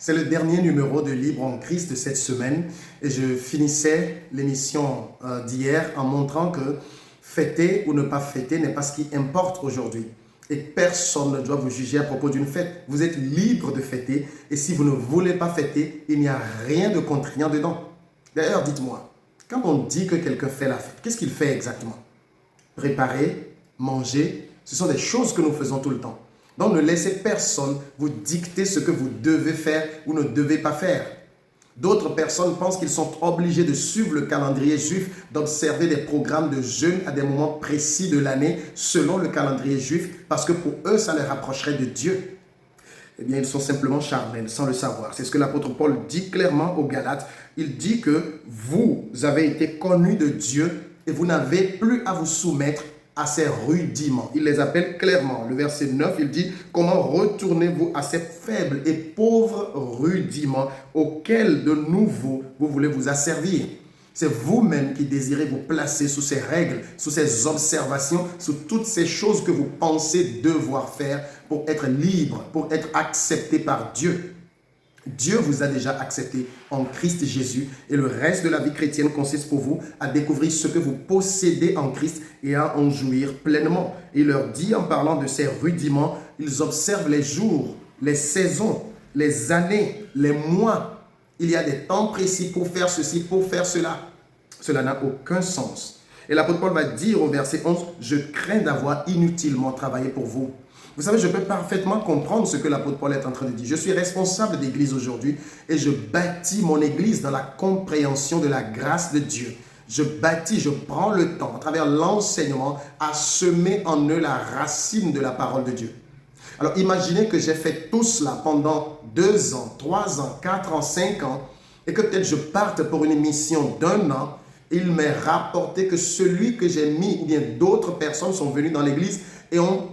C'est le dernier numéro de Libre en Christ de cette semaine et je finissais l'émission d'hier en montrant que fêter ou ne pas fêter n'est pas ce qui importe aujourd'hui. Et personne ne doit vous juger à propos d'une fête. Vous êtes libre de fêter et si vous ne voulez pas fêter, il n'y a rien de contraignant dedans. D'ailleurs, dites-moi, quand on dit que quelqu'un fait la fête, qu'est-ce qu'il fait exactement? Préparer, manger, ce sont des choses que nous faisons tout le temps. Donc, ne laissez personne vous dicter ce que vous devez faire ou ne devez pas faire. D'autres personnes pensent qu'ils sont obligés de suivre le calendrier juif, d'observer des programmes de jeûne à des moments précis de l'année selon le calendrier juif, parce que pour eux, ça les rapprocherait de Dieu. Eh bien, ils sont simplement charnels, sans le savoir. C'est ce que l'apôtre Paul dit clairement aux Galates. Il dit que vous avez été connus de Dieu et vous n'avez plus à vous soumettre à ces rudiments. Il les appelle clairement. Le verset 9, il dit « Comment retournez-vous à ces faibles et pauvres rudiments auxquels de nouveau vous voulez vous asservir ?» C'est vous-même qui désirez vous placer sous ces règles, sous ces observations, sous toutes ces choses que vous pensez devoir faire pour être libre, pour être accepté par Dieu. Dieu vous a déjà accepté en Christ Jésus et le reste de la vie chrétienne consiste pour vous à découvrir ce que vous possédez en Christ et à en jouir pleinement. Il leur dit en parlant de ces rudiments, ils observent les jours, les saisons, les années, les mois. Il y a des temps précis pour faire ceci, pour faire cela. Cela n'a aucun sens. Et l'apôtre Paul va dire au verset 11, « Je crains d'avoir inutilement travaillé pour vous. » Vous savez, je peux parfaitement comprendre ce que l'apôtre Paul est en train de dire. Je suis responsable d'église aujourd'hui et je bâtis mon église dans la compréhension de la grâce de Dieu. Je prends le temps, à travers l'enseignement, à semer en eux la racine de la parole de Dieu. Alors, imaginez que j'ai fait tout cela pendant 2 ans, 3 ans, 4 ans, 5 ans, et que peut-être je parte pour une mission d'1 an, et il m'est rapporté que celui que j'ai mis, ou bien d'autres personnes sont venues dans l'église et ont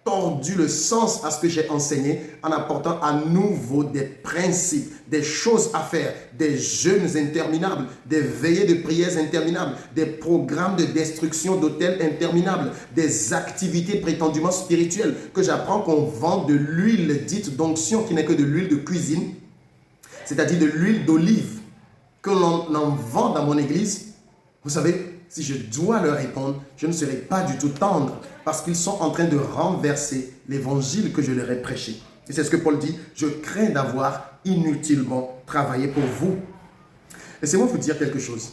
tordu le sens à ce que j'ai enseigné en apportant à nouveau des principes, des choses à faire, des jeûnes interminables, des veillées de prières interminables, des programmes de destruction d'hôtels interminables, des activités prétendument spirituelles que j'apprends qu'on vend de l'huile dite d'onction qui n'est que de l'huile de cuisine, c'est-à-dire de l'huile d'olive que l'on en vend dans mon église. Vous savez, si je dois leur répondre, je ne serai pas du tout tendre parce qu'ils sont en train de renverser l'évangile que je leur ai prêché. Et c'est ce que Paul dit, je crains d'avoir inutilement travaillé pour vous. Laissez-moi vous dire quelque chose.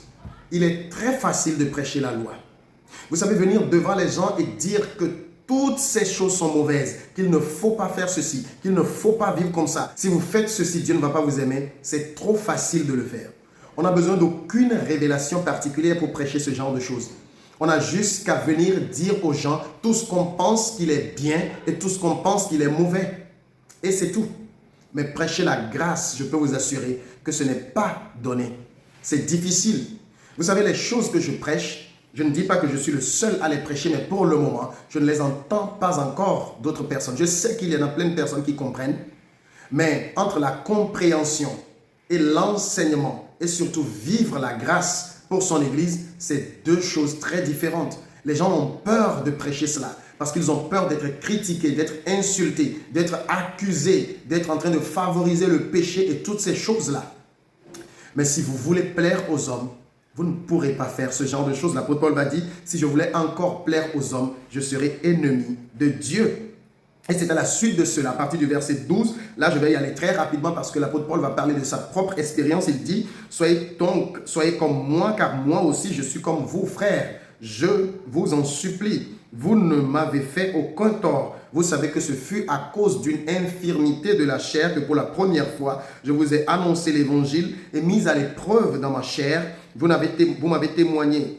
Il est très facile de prêcher la loi. Vous savez, venir devant les gens et dire que toutes ces choses sont mauvaises, qu'il ne faut pas faire ceci, qu'il ne faut pas vivre comme ça. Si vous faites ceci, Dieu ne va pas vous aimer. C'est trop facile de le faire. On n'a besoin d'aucune révélation particulière pour prêcher ce genre de choses. On a juste qu'à venir dire aux gens tout ce qu'on pense qu'il est bien et tout ce qu'on pense qu'il est mauvais. Et c'est tout. Mais prêcher la grâce, je peux vous assurer que ce n'est pas donné. C'est difficile. Vous savez, les choses que je prêche, je ne dis pas que je suis le seul à les prêcher, mais pour le moment, je ne les entends pas encore d'autres personnes. Je sais qu'il y en a plein de personnes qui comprennent, mais entre la compréhension et l'enseignement, et surtout vivre la grâce pour son église, c'est 2 choses très différentes. Les gens ont peur de prêcher cela parce qu'ils ont peur d'être critiqués, d'être insultés, d'être accusés, d'être en train de favoriser le péché et toutes ces choses-là. Mais si vous voulez plaire aux hommes, vous ne pourrez pas faire ce genre de choses. L'apôtre Paul va dire, si je voulais encore plaire aux hommes, je serais ennemi de Dieu. Et c'est à la suite de cela, à partir du verset 12, là je vais y aller très rapidement parce que l'apôtre Paul va parler de sa propre expérience. Il dit, soyez comme moi, car moi aussi je suis comme vous, frères. Je vous en supplie, vous ne m'avez fait aucun tort. Vous savez que ce fut à cause d'une infirmité de la chair que pour la première fois, je vous ai annoncé l'évangile et mis à l'épreuve dans ma chair. Vous n'avez témoigné,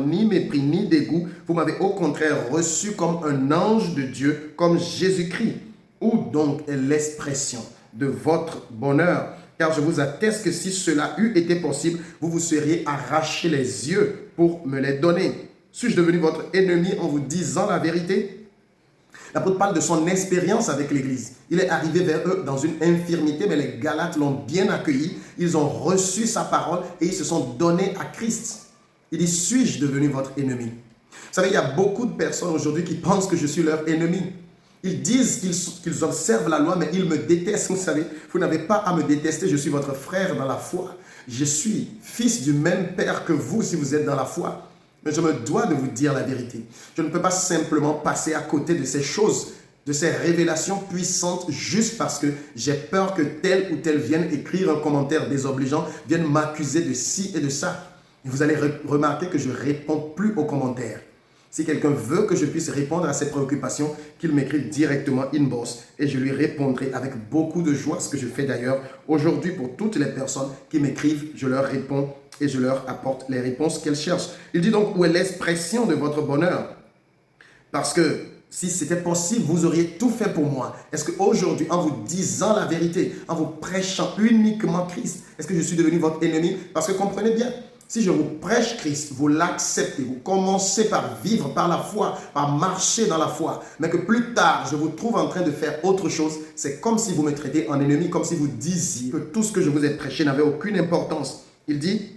ni mépris, ni dégoût. Vous m'avez au contraire reçu comme un ange de Dieu, comme Jésus-Christ. Où donc est l'expression de votre bonheur? Car je vous atteste que si cela eût été possible, vous vous seriez arraché les yeux pour me les donner. Suis-je devenu votre ennemi en vous disant la vérité? L'apôtre parle de son expérience avec l'Église. Il est arrivé vers eux dans une infirmité, mais les Galates l'ont bien accueilli. Ils ont reçu sa parole et ils se sont donnés à Christ. Il dit, suis-je devenu votre ennemi? Vous savez, il y a beaucoup de personnes aujourd'hui qui pensent que je suis leur ennemi. Ils disent qu'ils observent la loi, mais ils me détestent. Vous savez, vous n'avez pas à me détester, je suis votre frère dans la foi. Je suis fils du même Père que vous si vous êtes dans la foi. Mais je me dois de vous dire la vérité. Je ne peux pas simplement passer à côté de ces choses, de ces révélations puissantes juste parce que j'ai peur que tel ou tel vienne écrire un commentaire désobligeant, vienne m'accuser de ci et de ça. Et vous allez remarquer que je ne réponds plus aux commentaires. Si quelqu'un veut que je puisse répondre à ses préoccupations, qu'il m'écrive directement inbox et je lui répondrai avec beaucoup de joie, ce que je fais d'ailleurs aujourd'hui pour toutes les personnes qui m'écrivent, je leur réponds et je leur apporte les réponses qu'elles cherchent. Il dit donc, où est l'expression de votre bonheur? Parce que si c'était possible, vous auriez tout fait pour moi. Est-ce qu'aujourd'hui, en vous disant la vérité, en vous prêchant uniquement Christ, est-ce que je suis devenu votre ennemi? Parce que comprenez bien, si je vous prêche Christ, vous l'acceptez, vous commencez par vivre par la foi, par marcher dans la foi, mais que plus tard, je vous trouve en train de faire autre chose, c'est comme si vous me traitez en ennemi, comme si vous disiez que tout ce que je vous ai prêché n'avait aucune importance. Il dit,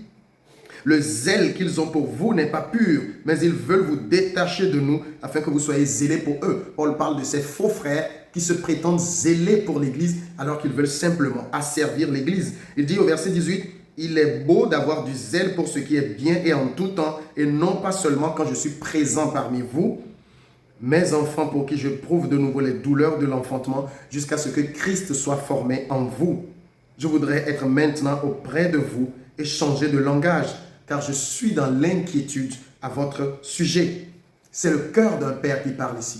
le zèle qu'ils ont pour vous n'est pas pur, mais ils veulent vous détacher de nous afin que vous soyez zélés pour eux. Paul parle de ces faux frères qui se prétendent zélés pour l'Église alors qu'ils veulent simplement asservir l'Église. Il dit au verset 18, il est beau d'avoir du zèle pour ce qui est bien et en tout temps, et non pas seulement quand je suis présent parmi vous, mes enfants pour qui je prouve de nouveau les douleurs de l'enfantement jusqu'à ce que Christ soit formé en vous. Je voudrais être maintenant auprès de vous et changer de langage, car je suis dans l'inquiétude à votre sujet. C'est le cœur d'un père qui parle ici.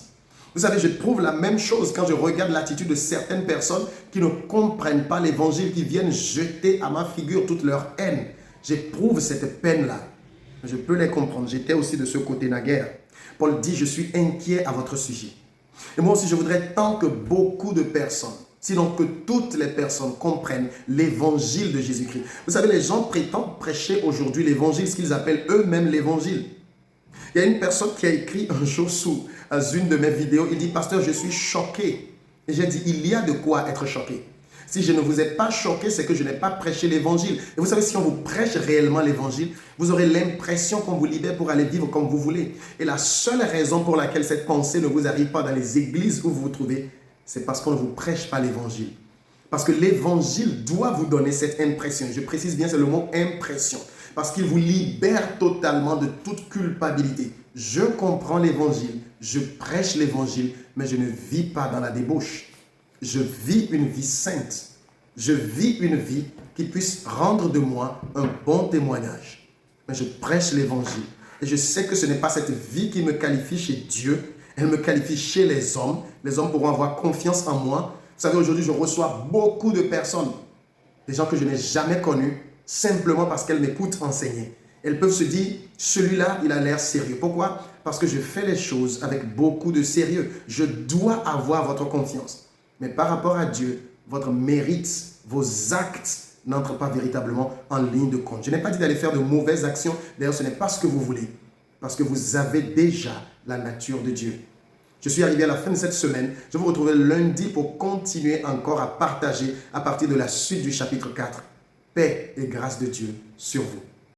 Vous savez, je trouve la même chose quand je regarde l'attitude de certaines personnes qui ne comprennent pas l'évangile, qui viennent jeter à ma figure toute leur haine. J'éprouve cette peine-là. Je peux les comprendre. J'étais aussi de ce côté naguère. Paul dit, je suis inquiet à votre sujet. Et moi aussi, je voudrais tant que beaucoup de personnes, sinon que toutes les personnes comprennent l'évangile de Jésus-Christ. Vous savez, les gens prétendent prêcher aujourd'hui l'évangile, ce qu'ils appellent eux-mêmes l'évangile. Il y a une personne qui a écrit un jour sous une de mes vidéos, il dit, pasteur, je suis choqué. Et j'ai dit, il y a de quoi être choqué. Si je ne vous ai pas choqué, c'est que je n'ai pas prêché l'évangile. Et vous savez, si on vous prêche réellement l'évangile, vous aurez l'impression qu'on vous libère pour aller vivre comme vous voulez. Et la seule raison pour laquelle cette pensée ne vous arrive pas dans les églises où vous vous trouvez, c'est parce qu'on ne vous prêche pas l'évangile. Parce que l'évangile doit vous donner cette impression. Je précise bien, c'est le mot impression. Parce qu'il vous libère totalement de toute culpabilité. Je comprends l'évangile, je prêche l'évangile, mais je ne vis pas dans la débauche. Je vis une vie sainte. Je vis une vie qui puisse rendre de moi un bon témoignage. Mais je prêche l'évangile. Et je sais que ce n'est pas cette vie qui me qualifie chez Dieu. Elle me qualifie chez les hommes. Les hommes pourront avoir confiance en moi. Vous savez, aujourd'hui, je reçois beaucoup de personnes, des gens que je n'ai jamais connus, simplement parce qu'elles m'écoutent enseigner. Elles peuvent se dire, celui-là, il a l'air sérieux. Pourquoi? Parce que je fais les choses avec beaucoup de sérieux. Je dois avoir votre confiance. Mais par rapport à Dieu, votre mérite, vos actes n'entrent pas véritablement en ligne de compte. Je n'ai pas dit d'aller faire de mauvaises actions. D'ailleurs, ce n'est pas ce que vous voulez. Parce que vous avez déjà la nature de Dieu. Je suis arrivé à la fin de cette semaine. Je vous retrouve lundi pour continuer encore à partager à partir de la suite du chapitre 4. Paix et grâce de Dieu sur vous.